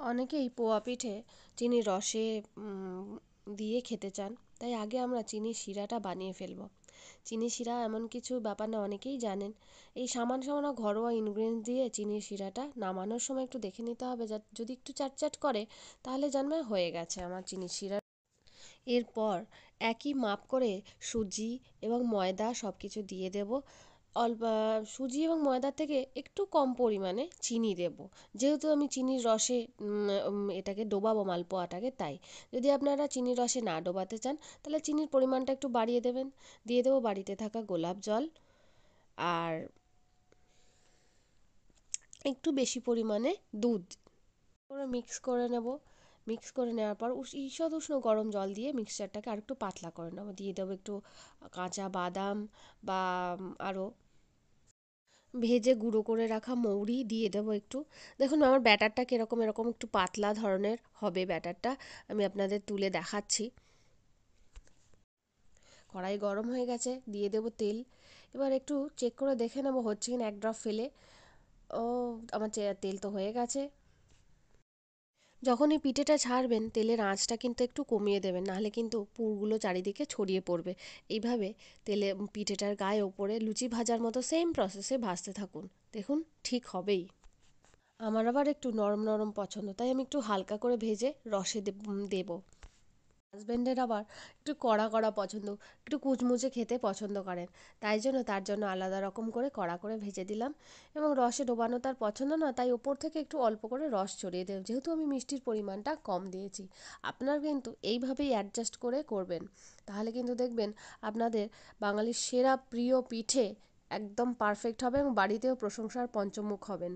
অনেকেই পোয়া পিঠে চিনির রসে দিয়ে খেতে চান, তাই আগে আমরা চিনির শিরাটা বানিয়ে ফেলবো। চিনির শিরা এমন কিছু ব্যাপার না, অনেকেই জানেন। এই সামান্য সামান্য ঘরোয়া ইনগ্রিডিয়েন্টস দিয়ে চিনির শিরাটা নামানোর সময় একটু দেখে নিতে হবে, যা যদি একটু চ্যাটচ্যাট করে তাহলে জানবে হয়ে গেছে আমার চিনির শিরা। এরপর একই মাপ করে সুজি এবং ময়দা সব কিছু দিয়ে দেব। অল্প সুজি এবং ময়দার থেকে একটু কম পরিমাণে চিনি দেব, যেহেতু আমি চিনির রসে এটাকে ডোবাবো মালপোয়াটাকে, তাই। যদি আপনারা চিনির রসে না ডোবাতে চান তাহলে চিনির পরিমাণটা একটু বাড়িয়ে দেবেন। দিয়ে দেবো বাড়িতে থাকা গোলাপ জল আর একটু বেশি পরিমাণে দুধ। করে মিক্স করে নেব। মিক্স করে নেওয়ার পর ঈষৎ উষ্ণ গরম জল দিয়ে মিক্সচারটাকে আরেকটু পাতলা করে নেব। দিয়ে দেবো একটু কাঁচা বাদাম বা আরও ভেজে গুঁড়ো করে রাখা মৌরি দিয়ে দেবো একটু। দেখুন আমার ব্যাটারটা কীরকম, এরকম একটু পাতলা ধরনের হবে ব্যাটারটা। আমি আপনাদের তুলে দেখাচ্ছি। কড়াই গরম হয়ে গেছে, দিয়ে দেবো তেল। এবার একটু চেক করে দেখে নেবো হচ্ছে কিনা, এক ড্রপ ফেলে। ও, আমার তেল তো হয়ে গেছে। যখন এই পিঠেটা ছাড়বেন তেলের আঁচটা কিন্তু একটু কমিয়ে দেবেন, নাহলে কিন্তু পুরগুলো চারিদিকে ছড়িয়ে পড়বে। এইভাবে তেলে পিঠেটার গায়ে ওপরে লুচি ভাজার মতো সেম প্রসেসে ভাজতে থাকুন। দেখুন ঠিক হবেই। আমার আবার একটু নরম নরম পছন্দ, তাই আমি একটু হালকা করে ভেজে রসে দেবো। হাজব্যান্ডের আবার একটু কড়া কড়া পছন্দ, একটু কুচমুচে খেতে পছন্দ করেন। তাই জন্য তার জন্য আলাদা রকম করে কড়া করে ভেজে দিলাম। এবং রসে ডোবানো তার পছন্দ না, তাই ওপর থেকে একটু অল্প করে রস ছড়িয়ে দেব, যেহেতু আমি মিষ্টির পরিমাণটা কম দিয়েছি। আপনারা কিন্তু এইভাবেই অ্যাডজাস্ট করে করবেন, তাহলে কিন্তু দেখবেন আপনাদের বাঙালির সেরা প্রিয় পিঠে একদম পারফেক্ট হবে এবং বাড়িতেও প্রশংসার পঞ্চমুখ হবেন।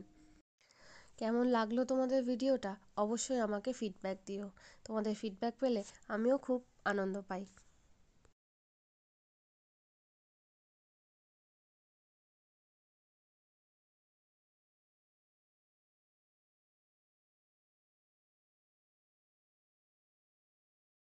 কেমন লাগলো তোমাদের ভিডিওটা অবশ্যই আমাকে ফিডব্যাক দিও। তোমাদের ফিডব্যাক পেলে আমিও খুব আনন্দ পাই।